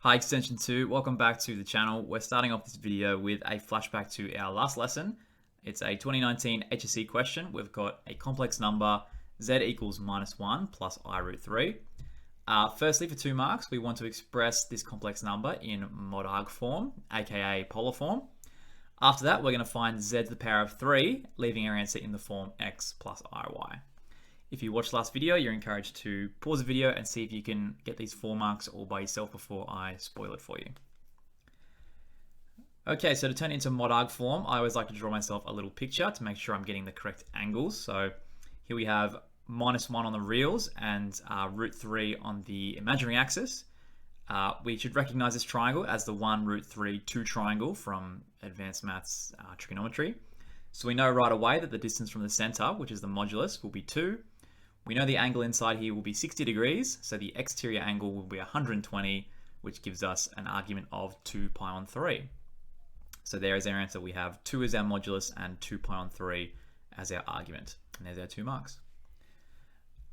Hi Extension 2, welcome back to the channel. We're starting off this video with a flashback to our last lesson. It's a 2019 HSC question. We've got a complex number, z equals -1 plus I root 3. Firstly, for 2 marks, we want to express this complex number in mod arg form, aka polar form. After that, we're going to find z to the power of 3, leaving our answer in the form x plus iy. If you watched the last video, you're encouraged to pause the video and see if you can get these 4 marks all by yourself before I spoil it for you. Okay, so to turn it into mod arg form, I always like to draw myself a little picture to make sure I'm getting the correct angles. So here we have -1 on the reals and root 3 on the imaginary axis. We should recognize this triangle as the 1 root 3 2 triangle from advanced maths trigonometry. So we know right away that the distance from the center, which is the modulus, will be 2. We know the angle inside here will be 60 degrees, so the exterior angle will be 120, which gives us an argument of 2 pi on 3. So there is our answer. We have 2 as our modulus and 2 pi on 3 as our argument. And there's our 2 marks.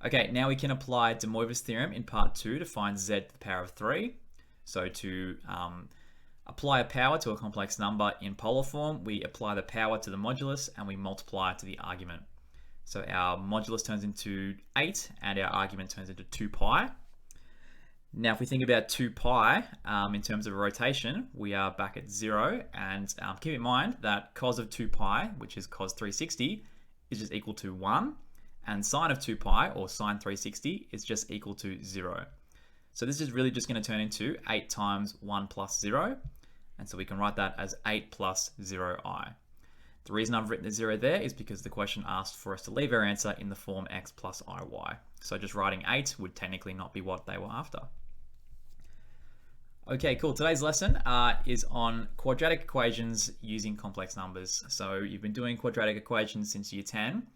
Okay, now we can apply de Moivre's theorem in part 2 to find z to the power of 3. So to apply a power to a complex number in polar form, we apply the power to the modulus and we multiply it to the argument. So our modulus turns into 8 and our argument turns into 2 pi. Now if we think about 2 pi in terms of rotation, we are back at 0, and keep in mind that cos of 2 pi, which is cos 360, is just equal to 1, and sine of 2 pi, or sine 360, is just equal to 0. So this is really just going to turn into 8 times 1 plus 0, and so we can write that as 8 plus 0i. The reason I've written the 0 there is because the question asked for us to leave our answer in the form x plus iy. So just writing 8 would technically not be what they were after. Okay, cool. Today's lesson is on quadratic equations using complex numbers. So you've been doing quadratic equations since year 10,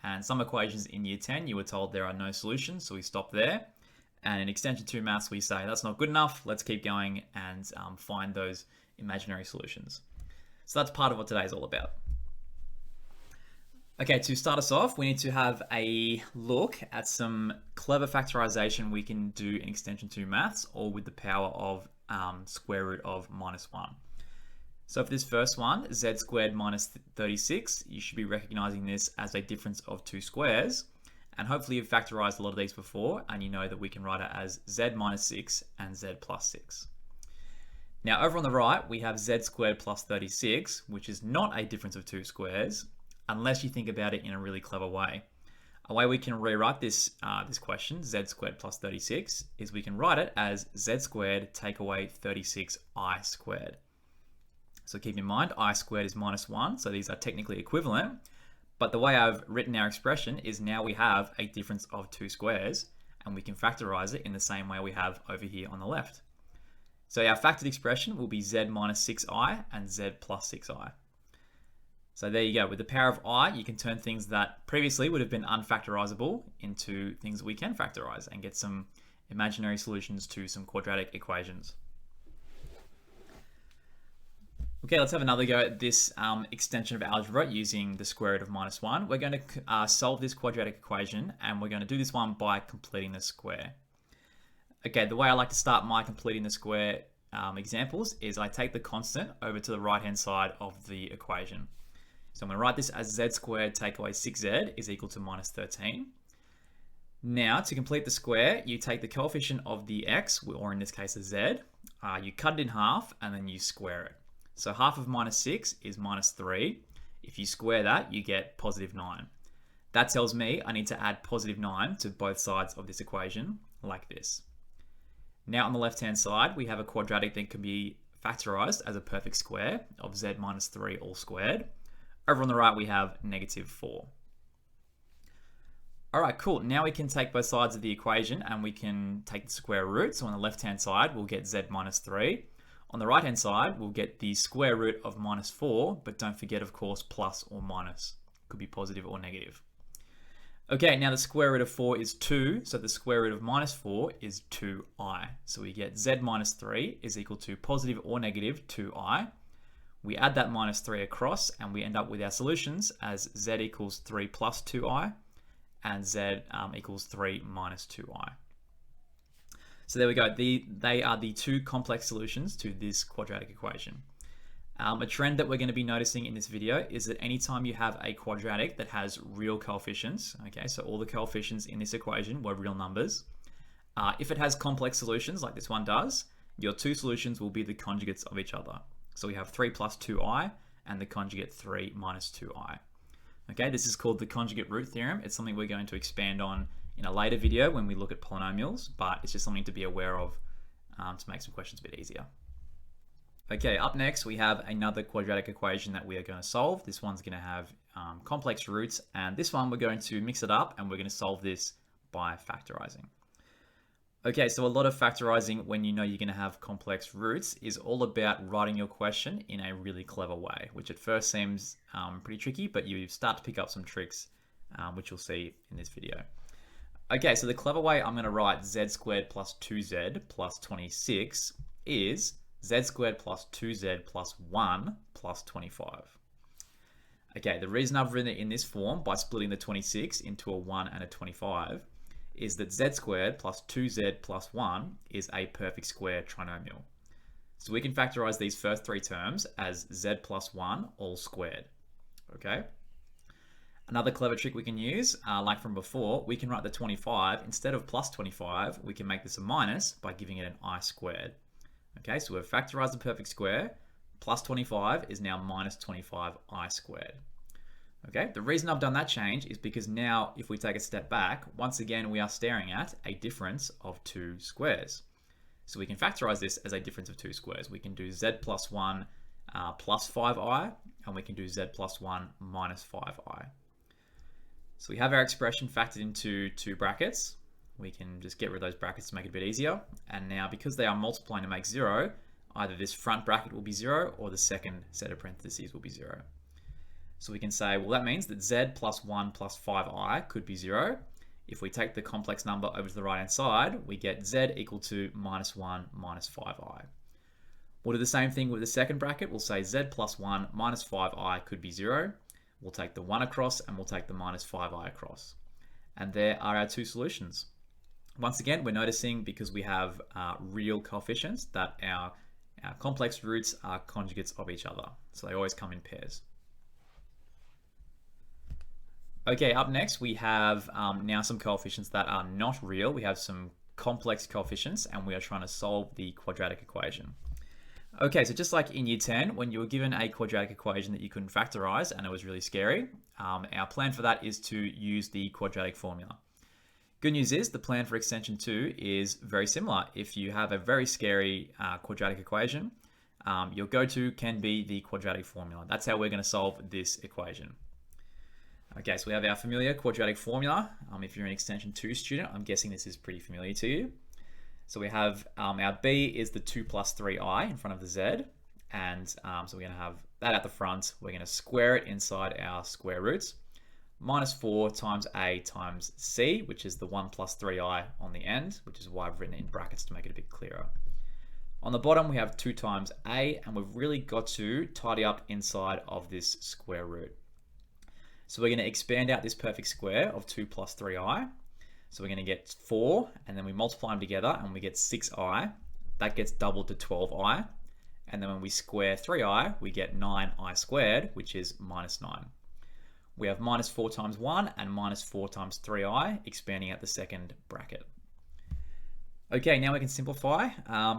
and some equations in year 10 you were told there are no solutions, so we stop there. And in extension 2 maths we say that's not good enough, let's keep going and find those imaginary solutions. So that's part of what today is all about. Okay, to start us off, we need to have a look at some clever factorization we can do in extension 2 maths, or with the power of square root of -1. So for this first one, z squared minus 36, you should be recognizing this as a difference of 2 squares. And hopefully you've factorized a lot of these before, and you know that we can write it as z minus 6 and z plus 6. Now over on the right, we have z squared plus 36, which is not a difference of 2 squares, unless you think about it in a really clever way. A way we can rewrite this question, z squared plus 36, is we can write it as z squared take away 36i squared. So keep in mind, I squared is -1, so these are technically equivalent. But the way I've written our expression is now we have a difference of 2 squares, and we can factorize it in the same way we have over here on the left. So our factored expression will be z minus 6i and z plus 6i. So there you go. With the power of I, you can turn things that previously would have been unfactorizable into things we can factorize and get some imaginary solutions to some quadratic equations. Okay, let's have another go at this extension of algebra using the square root of -1. We're going to solve this quadratic equation, and we're going to do this one by completing the square. Okay, the way I like to start my completing the square examples is I take the constant over to the right-hand side of the equation. So I'm going to write this as z squared take away 6z is equal to -13. Now, to complete the square, you take the coefficient of the x, or in this case the z, you cut it in half, and then you square it. So half of -6 is -3. If you square that, you get +9. That tells me I need to add +9 to both sides of this equation, like this. Now on the left-hand side, we have a quadratic that can be factorized as a perfect square of z minus 3 all squared. Over on the right, we have -4. All right, cool. Now we can take both sides of the equation and we can take the square root. So on the left-hand side, we'll get z minus 3. On the right-hand side, we'll get the square root of -4, but don't forget, of course, plus or minus. Could be positive or negative. Okay, now the square root of 4 is 2, so the square root of -4 is 2i. So we get z minus 3 is equal to positive or negative 2i. We add that -3 across, and we end up with our solutions as z equals 3 plus 2i, and z equals 3 minus 2i. So there we go. They are the two complex solutions to this quadratic equation. A trend that we're going to be noticing in this video is that anytime you have a quadratic that has real coefficients, okay, so all the coefficients in this equation were real numbers, if it has complex solutions like this one does, your two solutions will be the conjugates of each other. So we have 3 plus 2i and the conjugate 3 minus 2i. Okay, this is called the conjugate root theorem. It's something we're going to expand on in a later video when we look at polynomials, but it's just something to be aware of to make some questions a bit easier. Okay, up next we have another quadratic equation that we are going to solve. This one's going to have complex roots, and this one we're going to mix it up and we're going to solve this by factorizing. Okay, so a lot of factorizing when you know you're going to have complex roots is all about writing your question in a really clever way, which at first seems pretty tricky, but you start to pick up some tricks, which you'll see in this video. Okay, so the clever way I'm going to write z squared plus 2z plus 26 is z squared plus 2z plus 1 plus 25. Okay, the reason I've written it in this form by splitting the 26 into a 1 and a 25 is that z squared plus 2z plus 1 is a perfect square trinomial. So we can factorize these first three terms as z plus 1 all squared. Okay. Another clever trick we can use, like from before, we can write the 25, instead of plus 25, we can make this a minus by giving it an I squared. Okay, so we've factorized the perfect square, plus 25 is now minus 25i squared. Okay, the reason I've done that change is because now if we take a step back, once again we are staring at a difference of two squares. So we can factorize this as a difference of two squares. We can do z plus 1 plus 5i, and we can do z plus 1 minus 5i. So we have our expression factored into two brackets. We can just get rid of those brackets to make it a bit easier. And now because they are multiplying to make 0, either this front bracket will be 0 or the second set of parentheses will be 0. So we can say, well, that means that z plus 1 plus 5i could be 0. If we take the complex number over to the right hand side, we get z equal to minus 1 minus 5i. We'll do the same thing with the second bracket. We'll say z plus 1 minus 5i could be 0. We'll take the 1 across and we'll take the minus 5i across. And there are our two solutions. Once again, we're noticing because we have real coefficients that our complex roots are conjugates of each other. So they always come in pairs. Okay, up next we have now some coefficients that are not real. We have some complex coefficients and we are trying to solve the quadratic equation. Okay, so just like in year 10, when you were given a quadratic equation that you couldn't factorize and it was really scary, our plan for that is to use the quadratic formula. Good news is the plan for extension 2 is very similar. If you have a very scary quadratic equation, your go-to can be the quadratic formula. That's how we're going to solve this equation. Okay, so we have our familiar quadratic formula. If you're an extension 2 student, I'm guessing this is pretty familiar to you. So we have our b is the 2 plus 3i in front of the z, and so we're going to have that at the front. We're going to square it inside our square roots. Minus 4 times a times c, which is the 1 plus 3i on the end, which is why I've written it in brackets to make it a bit clearer. On the bottom, we have 2 times a, and we've really got to tidy up inside of this square root. So we're going to expand out this perfect square of 2 plus 3i. So we're going to get 4, and then we multiply them together, and we get 6i. That gets doubled to 12i. And then when we square 3i, we get 9i squared, which is minus 9. We have minus 4 times 1 and minus 4 times 3i, expanding out the second bracket. Okay, now we can simplify.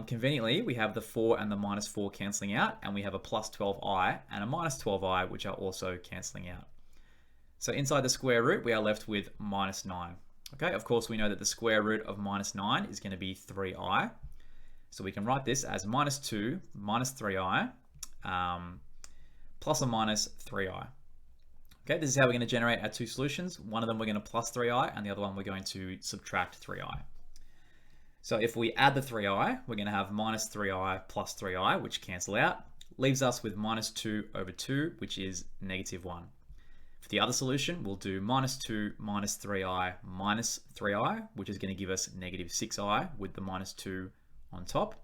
Conveniently, we have the 4 and the minus 4 cancelling out, and we have a plus 12i and a minus 12i, which are also cancelling out. So inside the square root, we are left with minus 9. Okay, of course, we know that the square root of minus 9 is going to be 3i. So we can write this as minus 2 minus 3i plus or minus 3i. Okay, this is how we're going to generate our two solutions. One of them we're going to plus 3i, and the other one we're going to subtract 3i. So if we add the 3i, we're going to have minus 3i plus 3i, which cancel out. Leaves us with minus 2 over 2, which is negative 1. For the other solution, we'll do minus 2 minus 3i minus 3i, which is going to give us negative 6i with the minus 2 on top.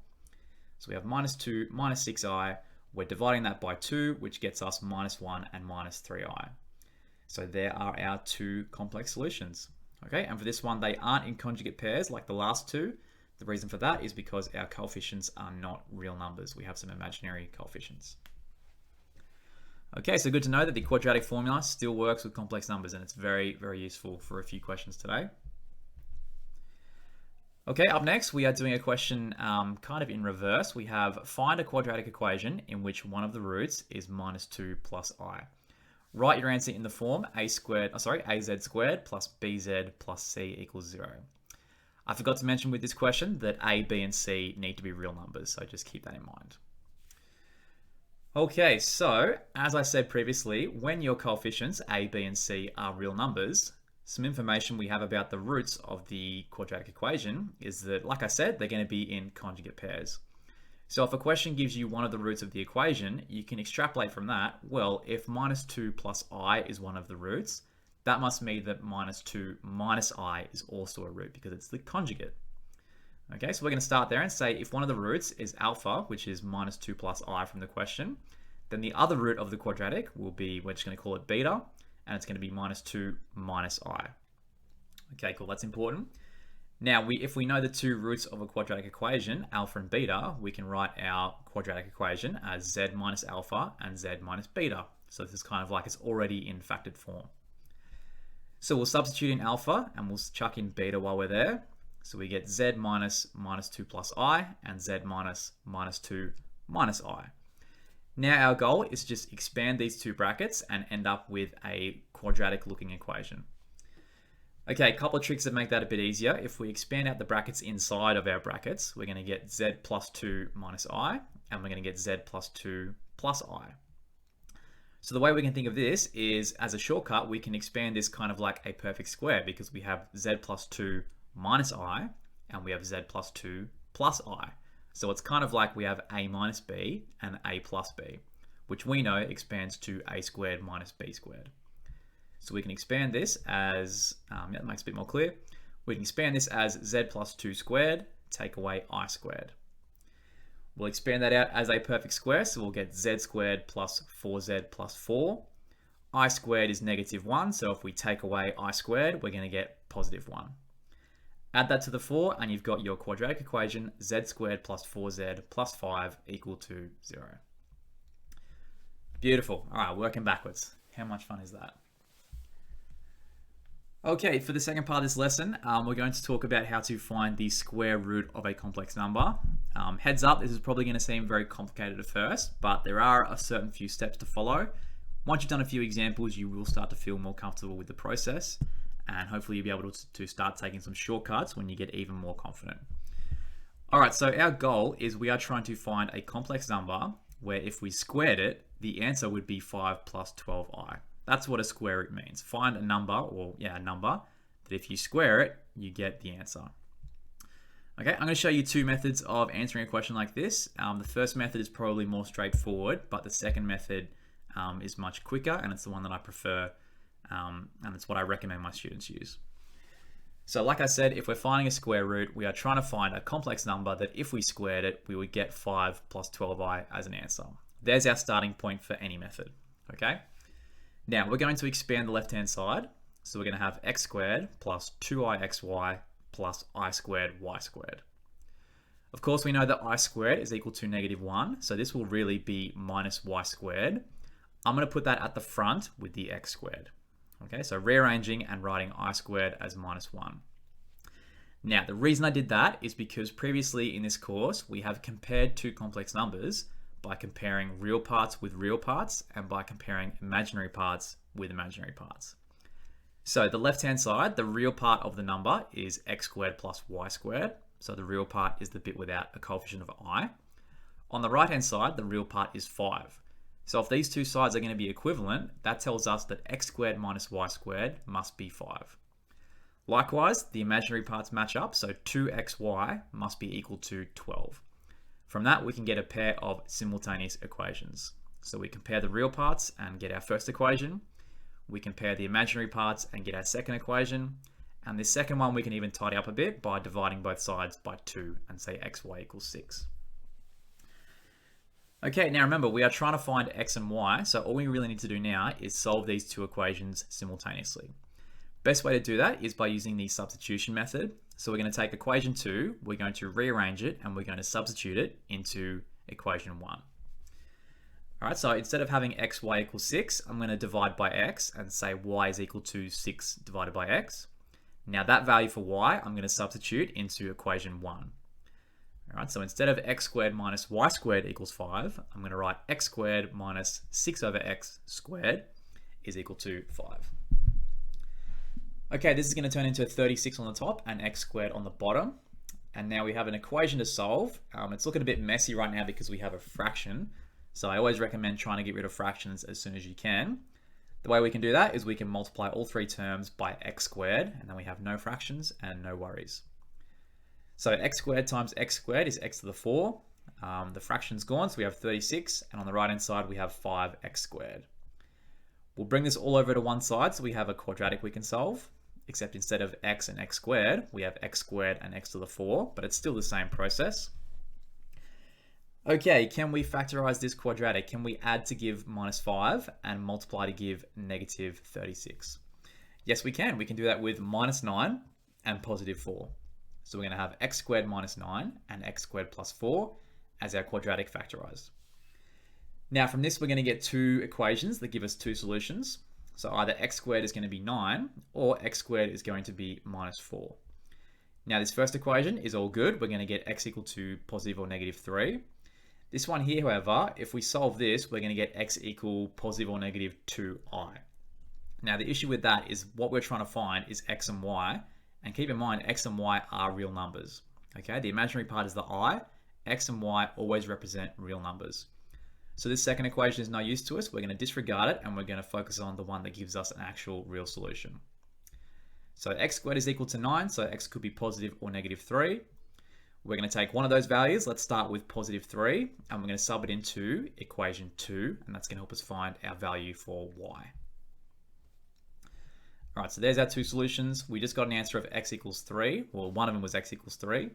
So we have minus 2 minus 6i. We're dividing that by 2, which gets us minus 1 and minus 3i. So there are our two complex solutions. Okay, and for this one, they aren't in conjugate pairs like the last two. The reason for that is because our coefficients are not real numbers. We have some imaginary coefficients. Okay, so good to know that the quadratic formula still works with complex numbers, and it's very, very useful for a few questions today. Okay, up next, we are doing a question kind of in reverse. We have find a quadratic equation in which one of the roots is -2 plus I. Write your answer in the form az squared plus bz plus c equals 0. I forgot to mention with this question that a, b, and c need to be real numbers, so just keep that in mind. Okay, so as I said previously, when your coefficients a, b, and c are real numbers, some information we have about the roots of the quadratic equation is that, like I said, they're going to be in conjugate pairs. So if a question gives you one of the roots of the equation, you can extrapolate from that. Well, if -2 plus I is one of the roots, that must mean that -2 minus I is also a root because it's the conjugate. Okay, so we're going to start there and say if one of the roots is alpha, which is -2 plus I from the question, then the other root of the quadratic will be, we're just going to call it beta, and it's going to be -2 minus I. Okay, cool, that's important. Now, if we know the two roots of a quadratic equation, alpha and beta, we can write our quadratic equation as z minus alpha and z minus beta. So this is kind of like it's already in factored form. So we'll substitute in alpha and we'll chuck in beta while we're there. So we get z minus -2 plus I and z minus -2 minus I. Now our goal is to just expand these two brackets and end up with a quadratic looking equation. Okay, a couple of tricks that make that a bit easier. If we expand out the brackets inside of our brackets, we're going to get z plus 2 minus I, and we're going to get z plus 2 plus I. So the way we can think of this is, as a shortcut, we can expand this kind of like a perfect square because we have z plus 2 minus I, and we have z plus 2 plus I. So it's kind of like we have a minus b and a plus b, which we know expands to a squared minus b squared. So we can expand this as, that makes it a bit more clear. We can expand this as z plus 2 squared, take away I squared. We'll expand that out as a perfect square, so we'll get z squared plus 4z plus 4. I squared is -1, so if we take away I squared, we're going to get +1. Add that to the 4, and you've got your quadratic equation, z squared plus 4z plus 5 equal to 0. Beautiful. All right, working backwards. How much fun is that? Okay, for the second part of this lesson, we're going to talk about how to find the square root of a complex number. Heads up, this is probably going to seem very complicated at first, but there are a certain few steps to follow. Once you've done a few examples, you will start to feel more comfortable with the process, and hopefully you'll be able to start taking some shortcuts when you get even more confident. All right, so our goal is we are trying to find a complex number where if we squared it, the answer would be 5 plus 12i. That's what a square root means. Find a number, a number, that if you square it, you get the answer. Okay, I'm going to show you two methods of answering a question like this. The first method is probably more straightforward, but the second method is much quicker, and it's the one that I prefer, and it's what I recommend my students use. So like I said, if we're finding a square root, we are trying to find a complex number that if we squared it, we would get 5 plus 12i as an answer. There's our starting point for any method, okay? Now we're going to expand the left-hand side. So we're going to have x squared plus 2ixy plus I squared y squared. Of course, we know that I squared is equal to -1, so this will really be minus y squared. I'm going to put that at the front with the x squared. Okay, so rearranging and writing I squared as -1. Now, the reason I did that is because previously in this course, we have compared two complex numbers by comparing real parts with real parts and by comparing imaginary parts with imaginary parts. So the left-hand side, the real part of the number is x squared plus y squared. So the real part is the bit without a coefficient of I. On the right-hand side, the real part is 5. So if these two sides are going to be equivalent, that tells us that x squared minus y squared must be 5. Likewise, the imaginary parts match up, so 2xy must be equal to 12. From that, we can get a pair of simultaneous equations. So we compare the real parts and get our first equation. We compare the imaginary parts and get our second equation. And this second one, we can even tidy up a bit by dividing both sides by 2 and say xy equals 6. Okay, now remember, we are trying to find x and y, so all we really need to do now is solve these two equations simultaneously. Best way to do that is by using the substitution method. So we're going to take equation 2, we're going to rearrange it, and we're going to substitute it into equation 1. All right, so instead of having x, y equals 6, I'm going to divide by x and say y is equal to 6 divided by x. Now that value for y, I'm going to substitute into equation 1. All right, so instead of x squared minus y squared equals 5, I'm going to write x squared minus 6 over x squared is equal to 5. Okay, this is going to turn into 36 on the top and x squared on the bottom. And now we have an equation to solve. It's looking a bit messy right now because we have a fraction. So I always recommend trying to get rid of fractions as soon as you can. The way we can do that is we can multiply all three terms by x squared, and then we have no fractions and no worries. So x squared times x squared is x to the 4. The fraction's gone, so we have 36, and on the right hand side we have 5x squared. We'll bring this all over to one side, so we have a quadratic we can solve, except instead of x and x squared, we have x squared and x to the 4, but it's still the same process. Okay, can we factorize this quadratic? Can we add to give minus 5 and multiply to give negative 36? Yes, we can. We can do that with minus 9 and positive 4. So we're going to have x squared minus 9 and x squared plus 4 as our quadratic factorized. Now from this, we're going to get two equations that give us two solutions. So either x squared is going to be 9 or x squared is going to be minus 4. Now this first equation is all good. We're going to get x equal to positive or negative 3. This one here, however, if we solve this, we're going to get x equal positive or negative 2i. Now the issue with that is what we're trying to find is x and y. And keep in mind, x and y are real numbers. Okay, the imaginary part is the I. X and y always represent real numbers. So this second equation is no use to us. We're going to disregard it and we're going to focus on the one that gives us an actual real solution. So x squared is equal to 9, so x could be positive or negative 3. We're going to take one of those values. Let's start with positive 3, and we're going to sub it into equation 2, and that's going to help us find our value for y. All right, so there's our two solutions. We just got an answer of x equals 3. Well, one of them was x equals 3.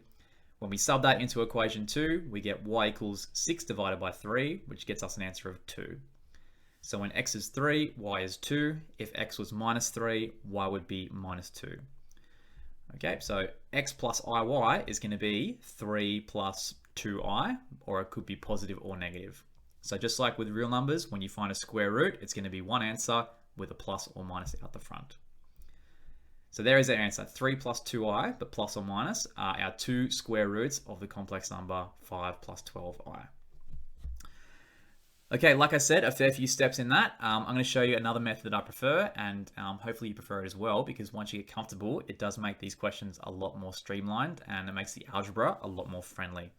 When we sub that into equation 2, we get y equals 6 divided by 3, which gets us an answer of 2. So when x is 3, y is 2. If x was minus 3, y would be minus 2. Okay, so x plus iy is going to be 3 plus 2i, or it could be positive or negative. So just like with real numbers, when you find a square root, it's going to be one answer with a plus or minus out the front. So there is our answer, 3 plus 2i, but plus or minus are our two square roots of the complex number 5 plus 12i. Okay, like I said, a fair few steps in that. I'm going to show you another method that I prefer, and hopefully you prefer it as well, because once you get comfortable, it does make these questions a lot more streamlined, and it makes the algebra a lot more friendly.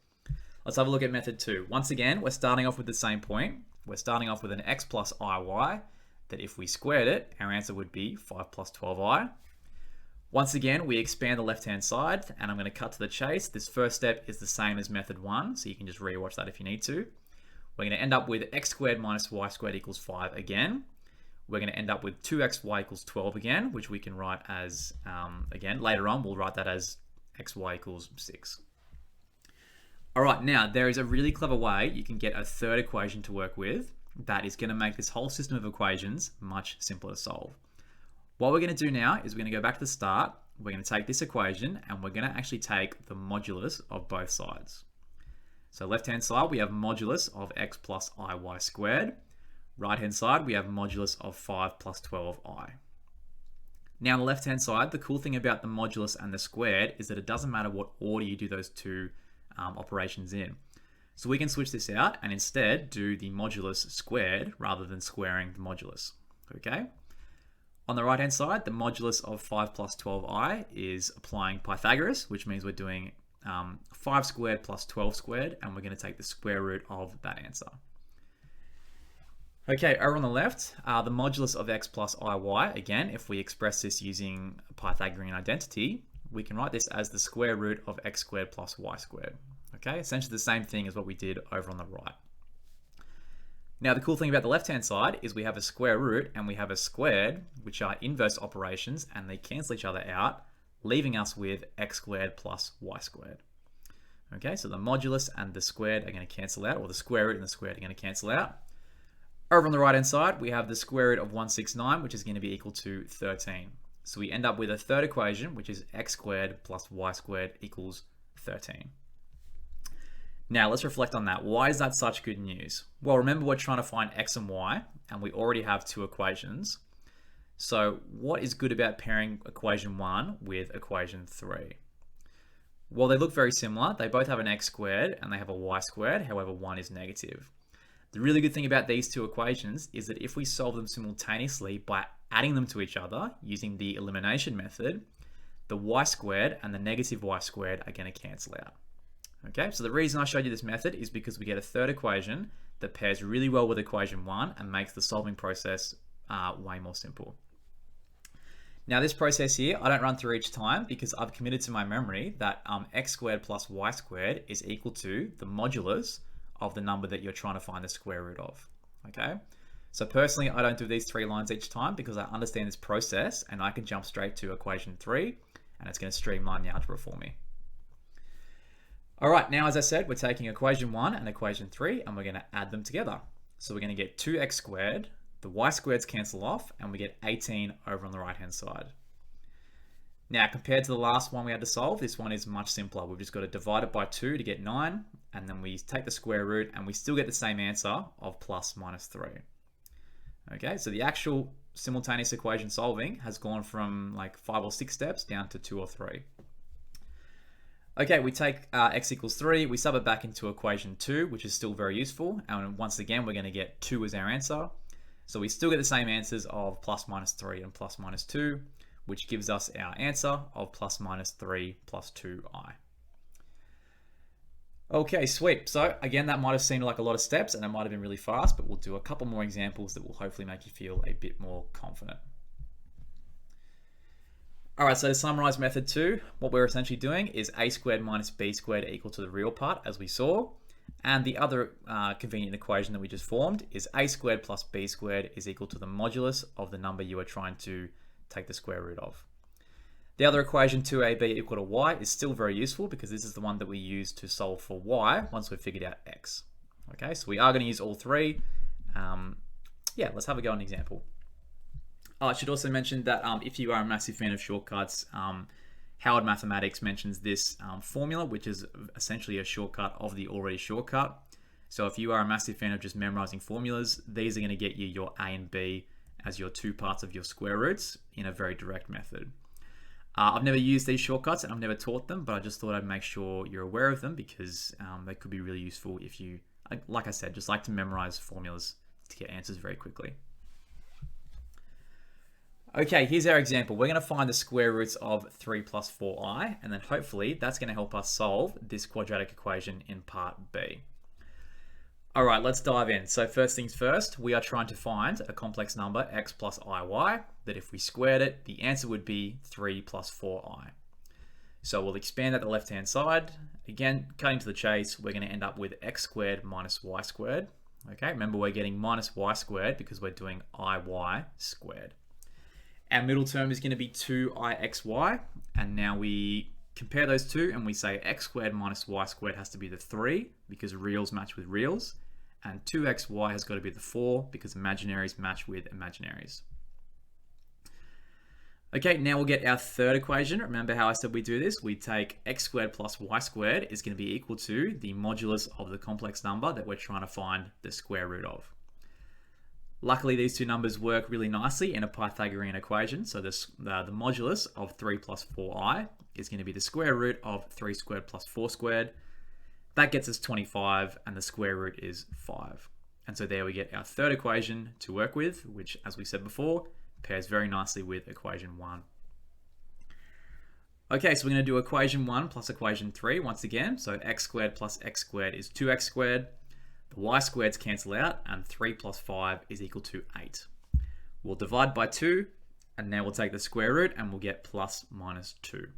Let's have a look at method 2. Once again, we're starting off with the same point. We're starting off with an x plus iy, that if we squared it, our answer would be 5 plus 12i. Once again, we expand the left-hand side, and I'm going to cut to the chase. This first step is the same as method 1, so you can just rewatch that if you need to. We're going to end up with x squared minus y squared equals 5 again. We're going to end up with 2xy equals 12 again, which we can write as, again, later on, we'll write that as xy equals 6. All right, now there is a really clever way you can get a third equation to work with that is going to make this whole system of equations much simpler to solve. What we're going to do now is we're going to go back to the start. We're going to take this equation and we're going to actually take the modulus of both sides. So left-hand side, we have modulus of x plus iy squared. Right-hand side, we have modulus of 5 plus 12i. Now on the left-hand side, the cool thing about the modulus and the squared is that it doesn't matter what order you do those two operations in. So we can switch this out and instead do the modulus squared rather than squaring the modulus, okay? On the right-hand side, the modulus of 5 plus 12i is applying Pythagoras, which means we're doing 5 squared plus 12 squared, and we're going to take the square root of that answer. Okay, over on the left, the modulus of x plus iy, again, if we express this using Pythagorean identity, we can write this as the square root of x squared plus y squared. Okay, essentially the same thing as what we did over on the right. Now the cool thing about the left-hand side is we have a square root and we have a squared, which are inverse operations, and they cancel each other out, leaving us with x squared plus y squared. Okay, so the modulus and the squared are going to cancel out, or the square root and the squared are going to cancel out. Over on the right hand side, we have the square root of 169, which is going to be equal to 13. So we end up with a third equation, which is x squared plus y squared equals 13. Now let's reflect on that. Why is that such good news? Well, remember we're trying to find x and y, and we already have two equations. So what is good about pairing equation 1 with equation 3? Well, they look very similar. They both have an x squared and they have a y squared. However, one is negative. The really good thing about these two equations is that if we solve them simultaneously by adding them to each other using the elimination method, the y squared and the negative y squared are going to cancel out. Okay, so the reason I showed you this method is because we get a third equation that pairs really well with equation 1 and makes the solving process way more simple. Now this process here, I don't run through each time because I've committed to my memory that x squared plus y squared is equal to the modulus of the number that you're trying to find the square root of. Okay, so personally I don't do these 3 lines each time because I understand this process and I can jump straight to equation 3 and it's going to streamline the algebra for me. Alright, now as I said, we're taking equation 1 and equation 3 and we're going to add them together. So we're going to get 2x squared, the y squareds cancel off, and we get 18 over on the right hand side. Now compared to the last one we had to solve, this one is much simpler. We've just got to divide it by 2 to get 9, and then we take the square root and we still get the same answer of plus minus 3. Okay, so the actual simultaneous equation solving has gone from like 5 or 6 steps down to 2 or 3. Okay, we take x equals 3, we sub it back into equation 2, which is still very useful, and once again we're going to get 2 as our answer. So we still get the same answers of plus minus 3 and plus minus 2, which gives us our answer of plus minus 3 plus 2i. Okay, sweet. So again, that might have seemed like a lot of steps and it might have been really fast, but we'll do a couple more examples that will hopefully make you feel a bit more confident. All right, so to summarize method 2, what we're essentially doing is a squared minus b squared equal to the real part, as we saw. And the other convenient equation that we just formed is a squared plus b squared is equal to the modulus of the number you are trying to take the square root of. The other equation 2ab equal to y is still very useful because this is the one that we use to solve for y once we've figured out x. Okay, so we are going to use all 3. Yeah, let's have a go on an example. I should also mention that if you are a massive fan of shortcuts, Howard Mathematics mentions this formula, which is essentially a shortcut of the already shortcut. So if you are a massive fan of just memorizing formulas, these are going to get you your a and b as your 2 parts of your square roots in a very direct method. I've never used these shortcuts and I've never taught them, but I just thought I'd make sure you're aware of them because they could be really useful if you, like I said, just like to memorize formulas to get answers very quickly. Okay, here's our example. We're going to find the square roots of 3 plus 4i, and then hopefully that's going to help us solve this quadratic equation in part B. All right, let's dive in. So first things first, we are trying to find a complex number, x plus iy, that if we squared it, the answer would be 3 plus 4i. So we'll expand at the left-hand side. Again, cutting to the chase, we're going to end up with x squared minus y squared. Okay, remember we're getting minus y squared because we're doing iy squared. Our middle term is going to be 2ixy, and now we compare those two and we say x squared minus y squared has to be the 3 because reals match with reals, and 2xy has got to be the 4 because imaginaries match with imaginaries. Okay, now we'll get our third equation. Remember how I said we do this? We take x squared plus y squared is going to be equal to the modulus of the complex number that we're trying to find the square root of. Luckily, these two numbers work really nicely in a Pythagorean equation. So the modulus of 3 plus 4i is going to be the square root of 3 squared plus 4 squared. That gets us 25, and the square root is 5. And so there we get our third equation to work with, which, as we said before, pairs very nicely with equation 1. Okay, so we're going to do equation 1 plus equation 3 once again. So x squared plus x squared is 2x squared. The y squareds cancel out, and 3 plus 5 is equal to 8. We'll divide by 2, and now we'll take the square root, and we'll get plus minus 2.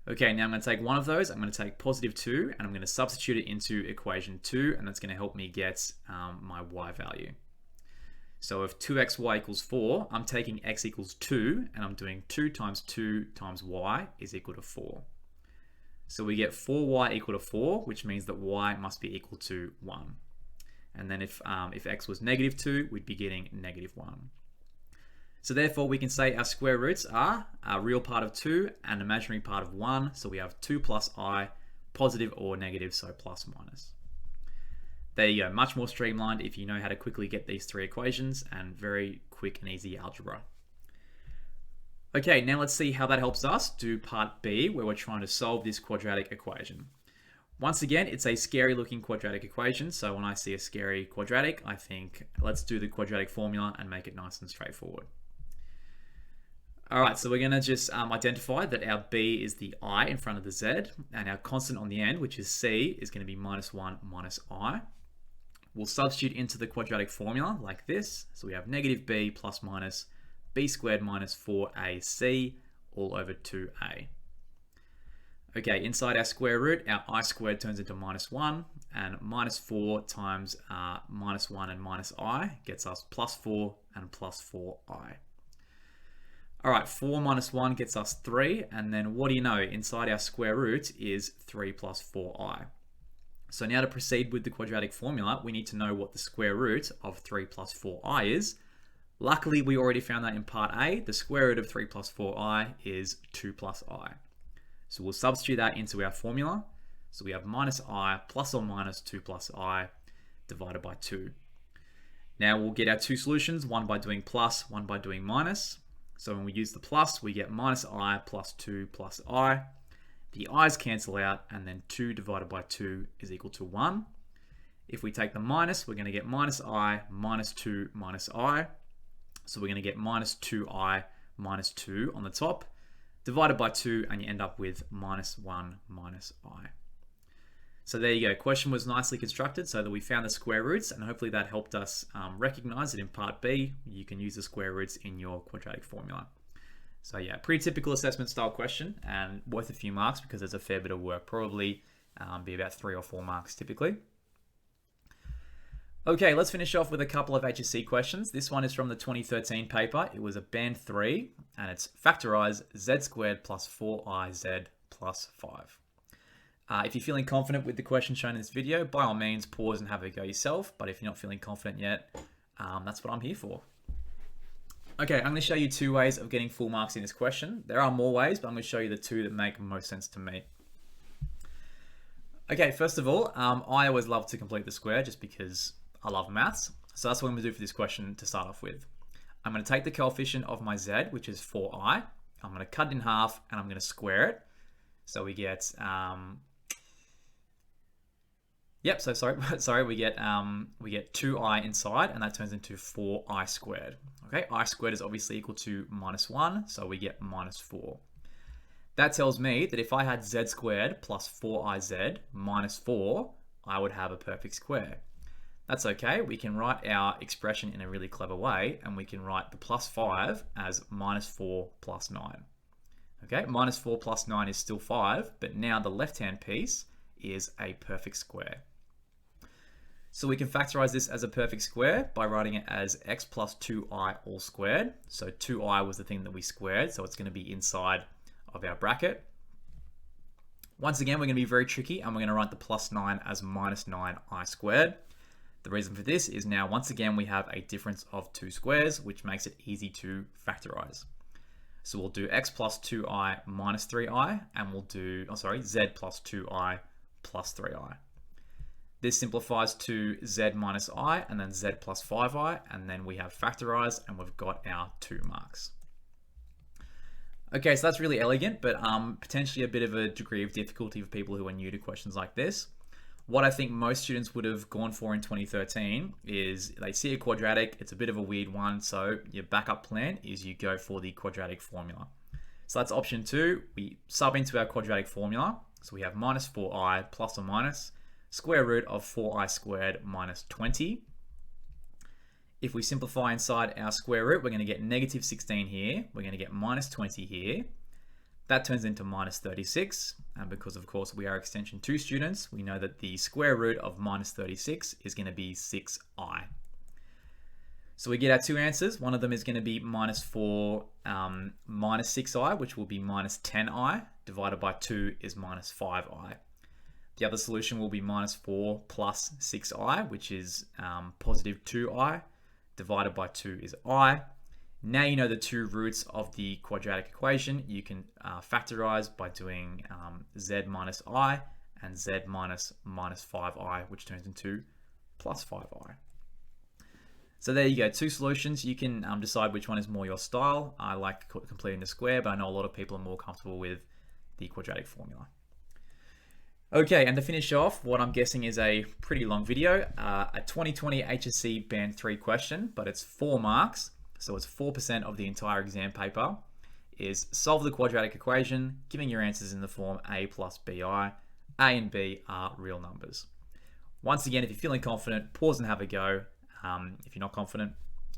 Okay, now I'm going to take one of those. I'm going to take positive 2, and I'm going to substitute it into equation 2, and that's going to help me get my y value. So if 2xy equals 4, I'm taking x equals 2, and I'm doing 2 times y is equal to 4. So we get 4y equal to 4, which means that y must be equal to 1. And then if x was negative 2, we'd be getting negative 1. So therefore, we can say our square roots are a real part of 2 and imaginary part of 1. So we have 2 plus I, positive or negative, so plus minus. There you go, much more streamlined if you know how to quickly get these three equations, and very quick and easy algebra. Okay, now let's see how that helps us do part B, where we're trying to solve this quadratic equation. Once again, it's a scary looking quadratic equation, so when I see a scary quadratic, I think, let's do the quadratic formula and make it nice and straightforward. All right, so we're going to just identify that our b is the I in front of the z, and our constant on the end, which is c, is going to be minus 1 minus I. We'll substitute into the quadratic formula like this. So we have negative b plus minus b squared minus 4ac all over 2a. Okay, inside our square root, our I squared turns into minus 1, and minus 4 times minus 1 and minus I gets us plus 4 and plus 4i. All right, 4 minus 1 gets us 3, and then what do you know? Inside our square root is 3 plus 4i. So now to proceed with the quadratic formula, we need to know what the square root of 3 plus 4i is. Luckily, we already found that in part A. The square root of 3 plus 4i is 2 plus I. So we'll substitute that into our formula. So we have minus I plus or minus 2 plus I divided by 2. Now we'll get our two solutions, one by doing plus, one by doing minus. So when we use the plus, we get minus I plus 2 plus I. The i's cancel out, and then 2 divided by 2 is equal to 1. If we take the minus, we're going to get minus I minus 2 minus I. So we're going to get minus 2i minus 2 on the top, divided by 2, and you end up with minus 1 minus I. So there you go. Question was nicely constructed so that we found the square roots, and hopefully that helped us recognize that in part B, you can use the square roots in your quadratic formula. So yeah, pretty typical assessment style question, and worth a few marks because there's a fair bit of work, probably be about 3 or 4 marks typically. Okay, let's finish off with a couple of HSC questions. This one is from the 2013 paper. It was a band 3, and it's factorize z squared plus 4iz plus 5. If you're feeling confident with the question shown in this video, by all means, pause and have a go yourself. But if you're not feeling confident yet, that's what I'm here for. Okay, I'm going to show you 2 ways of getting full marks in this question. There are more ways, but I'm going to show you the 2 that make most sense to me. Okay, first of all, I always love to complete the square just because I love maths. So that's what I'm going to do for this question to start off with. I'm going to take the coefficient of my z, which is 4i. I'm going to cut it in half, and I'm going to square it. So we get... we get 2i inside, and that turns into 4i squared. Okay, I squared is obviously equal to minus 1, so we get minus 4. That tells me that if I had z squared plus 4iz minus 4, I would have a perfect square. That's okay, we can write our expression in a really clever way, and we can write the plus 5 as minus 4 plus 9. Okay, minus 4 plus 9 is still 5, but now the left-hand piece is a perfect square. So we can factorize this as a perfect square by writing it as x plus 2i all squared. So 2i was the thing that we squared, so it's going to be inside of our bracket. Once again, we're going to be very tricky, and we're going to write the plus 9 as minus 9i squared. The reason for this is now, once again, we have a difference of 2 squares, which makes it easy to factorize. So we'll do x plus 2i minus 3i, and we'll do, z plus 2i plus 3i. This simplifies to z minus I, and then z plus 5i, and then we have factorized, and we've got our 2 marks. Okay, so that's really elegant, but potentially a bit of a degree of difficulty for people who are new to questions like this. What I think most students would have gone for in 2013 is they see a quadratic, it's a bit of a weird one, so your backup plan is you go for the quadratic formula. So that's option 2, we sub into our quadratic formula, so we have minus 4i plus or minus square root of 4i squared minus 20. If we simplify inside our square root, we're going to get negative 16 here, we're going to get minus 20 here. That turns into minus 36, and because of course we are extension 2 students, we know that the square root of minus 36 is going to be 6i. So we get our two answers. One of them is going to be minus 4 minus 6i, which will be minus 10i, divided by 2 is minus 5i. The other solution will be minus 4 plus 6i, which is positive 2i, divided by 2 is i. Now you know the two roots of the quadratic equation. You can factorize by doing z minus I and z minus 5i, which turns into plus 5i. So there you go, two solutions. You can decide which one is more your style. I like completing the square, but I know a lot of people are more comfortable with the quadratic formula. Okay, and to finish off, what I'm guessing is a pretty long video, a 2020 HSC Band 3 question, but it's 4 marks, so it's 4% of the entire exam paper, is solve the quadratic equation, giving your answers in the form a plus bi. A and b are real numbers. Once again, if you're feeling confident, pause and have a go. If you're not confident,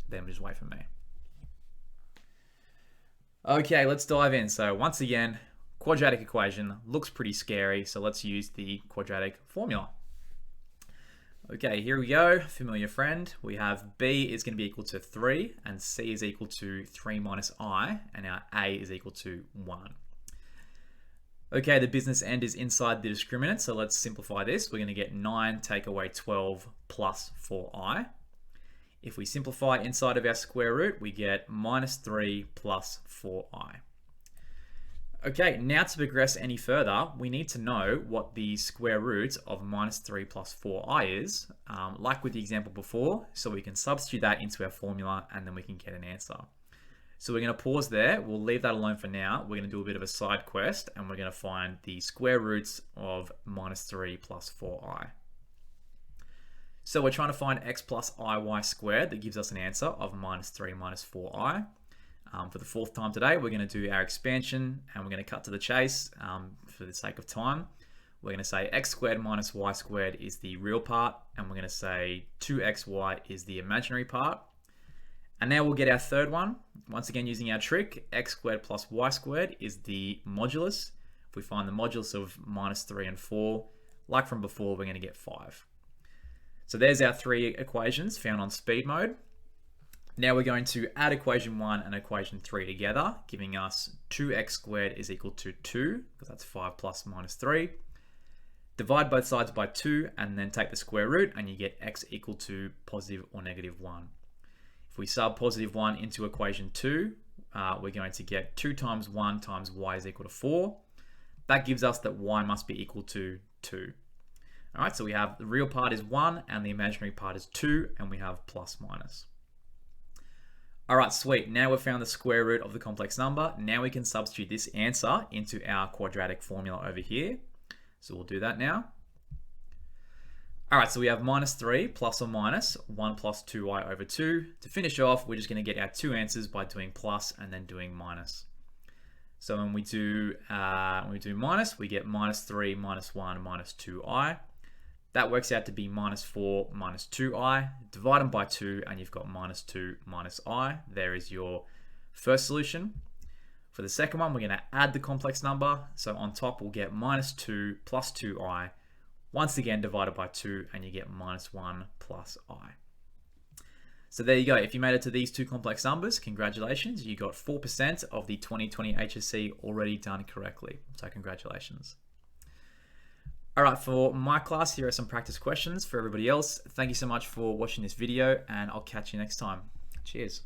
then just wait for me. Okay, let's dive in. So once again, quadratic equation looks pretty scary, so let's use the quadratic formula. Okay, here we go, familiar friend. We have b is going to be equal to 3 and c is equal to 3 minus I, and our a is equal to 1. Okay, the business end is inside the discriminant, so let's simplify this. We're going to get 9 take away 12 plus 4i. If we simplify inside of our square root, we get minus 3 plus 4i. Okay, now to progress any further, we need to know what the square root of minus 3 plus 4i is, like with the example before, so we can substitute that into our formula and then we can get an answer. So we're going to pause there. We'll leave that alone for now. We're going to do a bit of a side quest and we're going to find the square roots of minus 3 plus 4i. So we're trying to find x plus iy squared. That gives us an answer of minus 3 minus 4i. For the fourth time today, we're going to do our expansion and we're going to cut to the chase for the sake of time. We're going to say x squared minus y squared is the real part, and we're going to say 2xy is the imaginary part. And now we'll get our third one. Once again, using our trick, x squared plus y squared is the modulus. If we find the modulus of minus 3 and 4, like from before, we're going to get 5. So there's our three equations found on speed mode. Now we're going to add equation 1 and equation 3 together, giving us 2x squared is equal to 2, because that's 5 plus minus 3. Divide both sides by 2 and then take the square root and you get x equal to positive or negative 1. If we sub positive 1 into equation 2, we're going to get 2 times 1 times y is equal to 4. That gives us that y must be equal to 2. All right, so we have the real part is 1 and the imaginary part is 2, and we have plus minus. All right, sweet. Now we've found the square root of the complex number. Now we can substitute this answer into our quadratic formula over here. So we'll do that now. All right, so we have minus 3 plus or minus 1 plus 2y over 2. To finish off, we're just going to get our two answers by doing plus and then doing minus. So when we do minus, we get minus 3 minus 1 minus 2i. That works out to be minus 4 minus 2i. Divide them by 2 and you've got minus 2 minus I. There is your first solution. For the second one, we're going to add the complex number. So on top, we'll get minus 2 plus 2i. Once again, divided by 2 and you get minus 1 plus I. So there you go. If you made it to these two complex numbers, congratulations. You got 4% of the 2020 HSC already done correctly. So congratulations. All right, for my class, here are some practice questions for everybody else. Thank you so much for watching this video, and I'll catch you next time. Cheers.